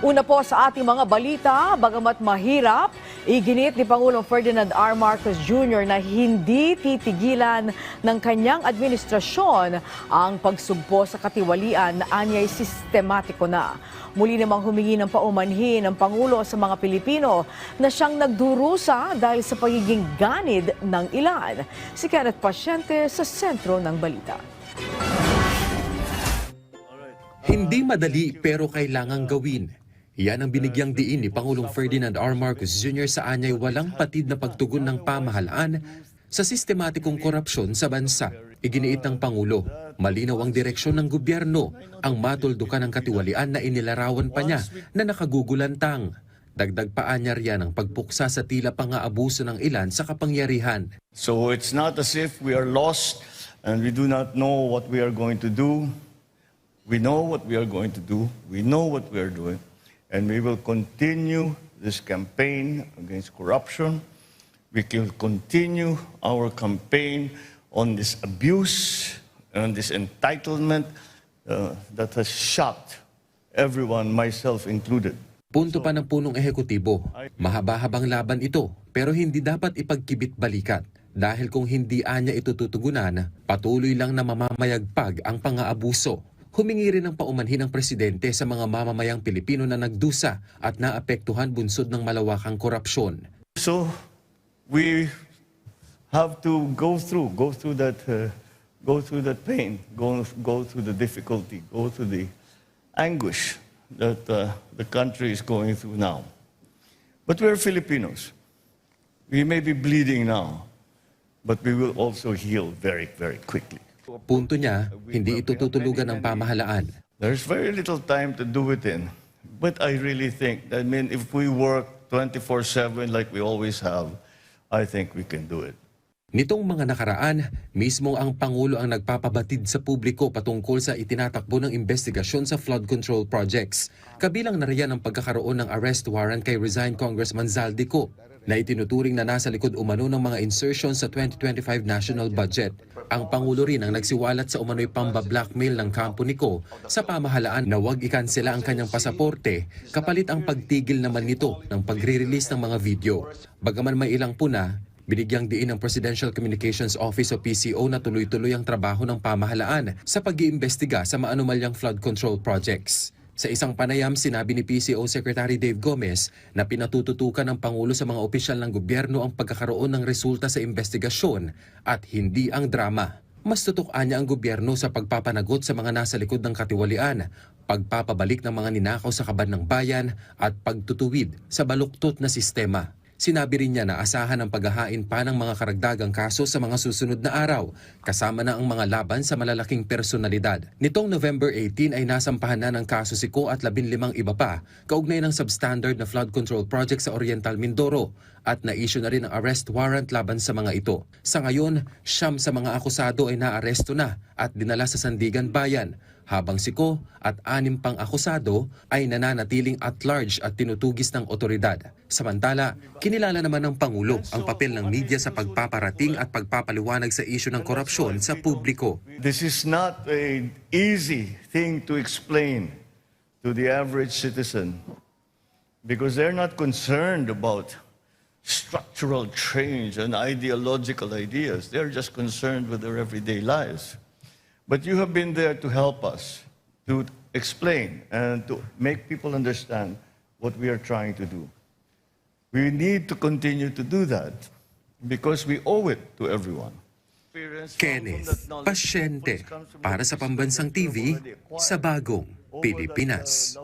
Una po sa ating mga balita, bagamat mahirap, iginit ni Pangulong Ferdinand R. Marcos Jr. na hindi titigilan ng kanyang administrasyon ang pagsugpo sa katiwalian na anyay sistematiko na. Muli namang humingi ng paumanhin ng Pangulo sa mga Pilipino na siyang nagdurusa dahil sa pagiging ganid ng ilan. Si Kenneth Pasyente sa sentro ng balita. Hindi madali pero kailangang gawin. Yan ang binigyang diin ni Pangulong Ferdinand R. Marcos Jr. sa anyay walang patid na pagtugon ng pamahalaan sa sistematikong korupsyon sa bansa. Iginiit ng Pangulo, malinaw ang direksyon ng gobyerno, ang matuldukan ng katiwalian na inilarawan pa niya na nakagugulantang. Dagdag pa niya riyan ang pagpuksa sa tila pang-aabuso ng ilan sa kapangyarihan. So it's not as if we are lost and we do not know what we are going to do. We know what we are going to do. We know what we are doing. And we will continue this campaign against corruption. We will continue our campaign on this abuse and this entitlement that has shocked everyone, myself included. Punto pa ng punong ehekutibo, mahaba-habang laban ito pero hindi dapat ipagkibit balikat. Dahil kung hindi anya ito tutugunan, patuloy lang na mamamayagpag ang pang-aabuso. Humingi rin ng paumanhin ng presidente sa mga mamamayang Pilipino na nagdusa at naapektuhan bunsod ng malawakang korupsyon. So we have to go through that pain, go through the difficulty, go through the anguish that the country is going through now. But we're Filipinos. We may be bleeding now, but we will also heal very, very quickly. Punto niya, hindi ito tutulugan ng pamahalaan. There's very little time to do it in. But I really think, if we work 24/7 like we always have, I think we can do it. Nitong mga nakaraan, mismo ang Pangulo ang nagpapabatid sa publiko patungkol sa itinatakbo ng investigasyon sa flood control projects. Kabilang na riyan ang pagkakaroon ng arrest warrant kay resigned Congressman Zaldico na itinuturing na nasa likod umano ng mga insertions sa 2025 national budget. Ang Pangulo rin ang nagsiwalat sa umano'y pamba-blackmail ng kampo ni Ko sa pamahalaan na huwag ikansela ang kanyang pasaporte kapalit ang pagtigil naman nito ng pagre-release ng mga video. Bagaman may ilang puna, binigyang diin ng Presidential Communications Office o PCO na tuloy-tuloy ang trabaho ng pamahalaan sa pag-iimbestiga sa maanumalyang flood control projects. Sa isang panayam, sinabi ni PCO Secretary Dave Gomez na pinatututukan ng Pangulo sa mga opisyal ng gobyerno ang pagkakaroon ng resulta sa investigasyon at hindi ang drama. Mas tutukan niya ang gobyerno sa pagpapanagot sa mga nasa likod ng katiwalian, pagpapabalik ng mga ninakaw sa kaban ng bayan at pagtutuwid sa baluktot na sistema. Sinabi rin niya na asahan ang paghahain pa ng mga karagdagang kaso sa mga susunod na araw, kasama na ang mga laban sa malalaking personalidad. Nitong November 18 ay nasampahan na ng kaso si Ko at 15 iba pa, kaugnay ng substandard na flood control project sa Oriental Mindoro, at na-issue na rin ang arrest warrant laban sa mga ito. Sa ngayon, 9 sa mga akusado ay naaresto na at dinala sa Sandigan Bayan, habang si Ko at 6 pang akusado ay nananatiling at large at tinutugis ng otoridad. Samantala, kinilala naman ng Pangulo ang papel ng media sa pagpaparating at pagpapaliwanag sa isyu ng korupsyon sa publiko. This is not an easy thing to explain to the average citizen because they're not concerned about structural change and ideological ideas. They're just concerned with their everyday lives. But you have been there to help us, to explain and to make people understand what we are trying to do. We need to continue to do that because we owe it to everyone. Kenneth Pasyente para sa Pambansang TV sa Bagong Pilipinas.